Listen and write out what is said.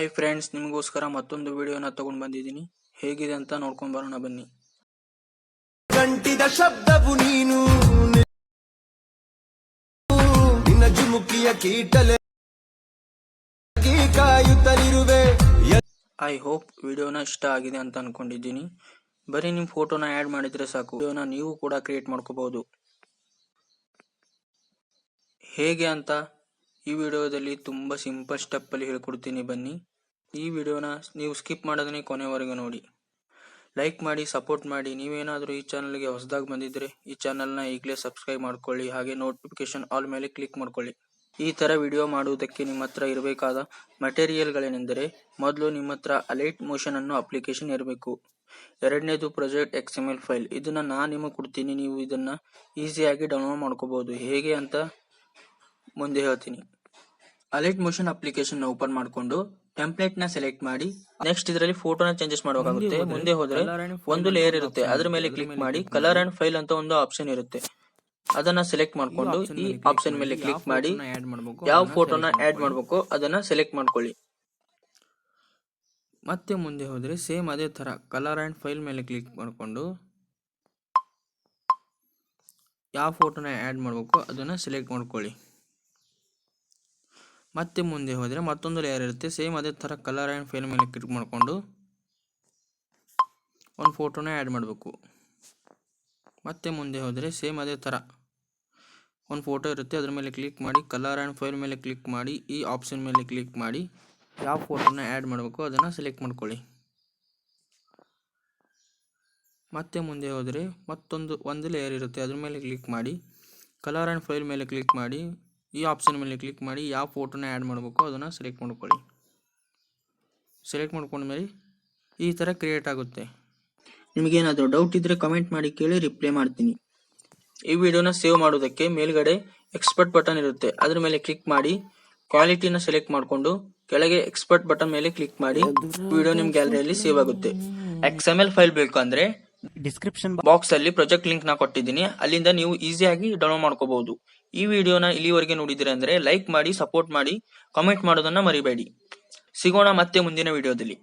Hi friends, ನಿಮಗೋಸ್ಕರ ಮತ್ತೊಂದು ವಿಡಿಯೋನ ತಗೊಂಡು ಬಂದಿದ್ದೀನಿ. ಹೇಗಿದೆ ಅಂತ ನೋಡ್ಕೊಂಡು ಬರೋಣ ಬನ್ನಿ. ಗಂಟಿದ ಶಬ್ದವು ನೀನು ನಿನ್ನ ಜುಮುಕಿಯ ಕೀಟಲೆ ಕಾಯುತ್ತಲಿರುವೆ. ಐ ಹೋಪ್ ವಿಡಿಯೋನ ಇಷ್ಟ ಆಗಿದೆ ಅಂತ ಅನ್ಕೊಂಡಿದ್ದೀನಿ. ಬರೀ ನಿಮ್ಮ ಫೋಟೋನ ಆ್ಯಡ್ ಮಾಡಿದ್ರೆ ಸಾಕು, ವಿಡಿಯೋನ ನೀವು ಕೂಡ ಕ್ರಿಯೇಟ್ ಮಾಡ್ಕೋಬಹುದು. ಹೇಗೆ ಅಂತ ಈ ವಿಡಿಯೋದಲ್ಲಿ ತುಂಬ ಸಿಂಪಲ್ ಸ್ಟೆಪ್ ಅಲ್ಲಿ ಹೇಳ್ಕೊಡ್ತೀನಿ ಬನ್ನಿ. ಈ ವಿಡಿಯೋನ ನೀವು ಸ್ಕಿಪ್ ಮಾಡೋದನ್ನೇ ಕೊನೆವರೆಗೂ ನೋಡಿ. ಲೈಕ್ ಮಾಡಿ, ಸಪೋರ್ಟ್ ಮಾಡಿ. ನೀವೇನಾದರೂ ಈ ಚಾನಲ್ಗೆ ಹೊಸದಾಗಿ ಬಂದಿದ್ರೆ ಈ ಚಾನಲ್ನ ಈಗಲೇ ಸಬ್ಸ್ಕ್ರೈಬ್ ಮಾಡ್ಕೊಳ್ಳಿ. ಹಾಗೆ ನೋಟಿಫಿಕೇಶನ್ ಆಲ್ ಮೇಲೆ ಕ್ಲಿಕ್ ಮಾಡ್ಕೊಳ್ಳಿ. ಈ ಥರ ವಿಡಿಯೋ ಮಾಡುವುದಕ್ಕೆ ನಿಮ್ಮ ಹತ್ರ ಇರಬೇಕಾದ ಮೆಟೀರಿಯಲ್ಗಳೇನೆಂದರೆ, ಮೊದಲು ನಿಮ್ಮ ಹತ್ರ ಅಲೈಟ್ ಮೋಷನ್ ಅನ್ನೋ ಅಪ್ಲಿಕೇಶನ್ ಇರಬೇಕು. ಎರಡನೇದು ಪ್ರಾಜೆಕ್ಟ್ XML ಫೈಲ್. ಇದನ್ನ ನಾನು ನಿಮಗೆ ಕೊಡ್ತೀನಿ, ನೀವು ಇದನ್ನ ಈಸಿಯಾಗಿ ಡೌನ್ಲೋಡ್ ಮಾಡ್ಕೋಬಹುದು. ಹೇಗೆ ಅಂತ ಮುಂದೆ ಹೇಳ್ತೀನಿ. ಅಲೈಟ್ ಮೋಷನ್ ಅಪ್ಲಿಕೇಶನ್ ಓಪನ್ ಮಾಡಿಕೊಂಡು ಟೆಂಪ್ಲೇಟ್ ನ ಸೆಲೆಕ್ಟ್ ಮಾಡಿ, ನೆಕ್ಸ್ಟ್ ಇದರಲ್ಲಿ ಫೋಟೋನ ಚೇಂಜಸ್ ಮಾಡಬೇಕಾಗುತ್ತೆ. ಮುಂದೆ ಹೋದ್ರೆ ಒಂದು ಲೇಯರ್ ಇರುತ್ತೆ, ಅದ್ರ ಮೇಲೆ ಕ್ಲಿಕ್ ಮಾಡಿ ಕಲರ್ ಅಂಡ್ ಫೈಲ್ ಅಂತ ಒಂದು ಆಪ್ಷನ್ ಇರುತ್ತೆ. ಅದನ್ನ ಸೆಲೆಕ್ಟ್ ಮಾಡ್ಕೊಂಡು ಈ ಆಪ್ಷನ್ ಮೇಲೆ ಕ್ಲಿಕ್ ಮಾಡಿ ಯಾವ ಫೋಟೋನ ಆಡ್ ಮಾಡಬೇಕು ಅದನ್ನ ಸೆಲೆಕ್ಟ್ ಮಾಡ್ಕೊಳ್ಳಿ. ಮತ್ತೆ ಮುಂದೆ ಹೋದ್ರೆ ಸೇಮ್ ಅದೇ ತರ ಕಲರ್ ಅಂಡ್ ಫೈಲ್ ಮೇಲೆ ಕ್ಲಿಕ್ ಮಾಡಿಕೊಂಡು ಯಾವ ಫೋಟೋನ ಆಡ್ ಮಾಡಬೇಕು ಅದನ್ನ ಸೆಲೆಕ್ಟ್ ಮಾಡ್ಕೊಳ್ಳಿ. ಮತ್ತೆ ಮುಂದೆ ಹೋದರೆ ಮತ್ತೊಂದು ಲೇಯರ್ ಇರುತ್ತೆ, ಸೇಮ್ ಅದೇ ಥರ ಕಲರ್ ಆ್ಯಂಡ್ ಫೈಲ್ ಮೇಲೆ ಕ್ಲಿಕ್ ಮಾಡಿಕೊಂಡು ಒಂದು ಫೋಟೋನ ಆ್ಯಡ್ ಮಾಡಬೇಕು. ಮತ್ತೆ ಮುಂದೆ ಹೋದರೆ ಸೇಮ್ ಅದೇ ಥರ ಒಂದು ಫೋಟೋ ಇರುತ್ತೆ, ಅದ್ರ ಮೇಲೆ ಕ್ಲಿಕ್ ಮಾಡಿ ಕಲರ್ ಆ್ಯಂಡ್ ಫೈಲ್ ಮೇಲೆ ಕ್ಲಿಕ್ ಮಾಡಿ ಈ ಆಪ್ಷನ್ ಮೇಲೆ ಕ್ಲಿಕ್ ಮಾಡಿ ಯಾವ ಫೋಟೋನ ಆ್ಯಡ್ ಮಾಡಬೇಕು ಅದನ್ನು ಸೆಲೆಕ್ಟ್ ಮಾಡ್ಕೊಳ್ಳಿ. ಮತ್ತೆ ಮುಂದೆ ಹೋದರೆ ಒಂದು ಲೇಯರ್ ಇರುತ್ತೆ, ಅದ್ರ ಮೇಲೆ ಕ್ಲಿಕ್ ಮಾಡಿ ಕಲರ್ ಆ್ಯಂಡ್ ಫೈಲ್ ಮೇಲೆ ಕ್ಲಿಕ್ ಮಾಡಿ ಈ ಆಪ್ಷನ್ ಮೇಲೆ ಕ್ಲಿಕ್ ಮಾಡಿ ಯಾವ ಫೋಟೋನ ಆ್ಯಡ್ ಮಾಡಬೇಕು ಅದನ್ನು ಸೆಲೆಕ್ಟ್ ಮಾಡ್ಕೊಳ್ಳಿ. ಸೆಲೆಕ್ಟ್ ಮಾಡ್ಕೊಂಡ್ಮೇಲೆ ಈ ಥರ ಕ್ರಿಯೇಟ್ ಆಗುತ್ತೆ. ನಿಮಗೇನಾದರೂ ಡೌಟ್ ಇದ್ರೆ ಕಮೆಂಟ್ ಮಾಡಿ ಕೇಳಿ, ರಿಪ್ಲೈ ಮಾಡ್ತೀನಿ. ಈ ವಿಡಿಯೋನ ಸೇವ್ ಮಾಡೋದಕ್ಕೆ ಮೇಲ್ಗಡೆ ಎಕ್ಸ್ಪರ್ಟ್ ಬಟನ್ ಇರುತ್ತೆ, ಅದ್ರ ಮೇಲೆ ಕ್ಲಿಕ್ ಮಾಡಿ ಕ್ವಾಲಿಟಿನ ಸೆಲೆಕ್ಟ್ ಮಾಡಿಕೊಂಡು ಕೆಳಗೆ ಎಕ್ಸ್ಪರ್ಟ್ ಬಟನ್ ಮೇಲೆ ಕ್ಲಿಕ್ ಮಾಡಿ ವಿಡಿಯೋ ನಿಮ್ಮ ಗ್ಯಾಲರಿಯಲ್ಲಿ ಸೇವ್ ಆಗುತ್ತೆ. XML ಫೈಲ್ ಬೇಕು ಅಂದ್ರೆ ಡಿಸ್ಕ್ರಿಪ್ಷನ್ ಬಾಕ್ಸ್ ಅಲ್ಲಿ ಪ್ರಾಜೆಕ್ಟ್ ಲಿಂಕ್ ನ ಕೊಟ್ಟಿದ್ದೀನಿ, ಅಲ್ಲಿಂದ ನೀವು ಈಸಿಯಾಗಿ ಡೌನ್ಲೋಡ್ ಮಾಡ್ಕೋಬಹುದು. ಈ ವಿಡಿಯೋನ ಇಲ್ಲಿವರೆಗೆ ನೋಡಿದ್ರೆ ಅಂದ್ರೆ ಲೈಕ್ ಮಾಡಿ, ಸಪೋರ್ಟ್ ಮಾಡಿ, ಕಾಮೆಂಟ್ ಮಾಡೋದನ್ನ ಮರಿಬೇಡಿ. ಸಿಗೋಣ ಮತ್ತೆ ಮುಂದಿನ ವಿಡಿಯೋದಲ್ಲಿ.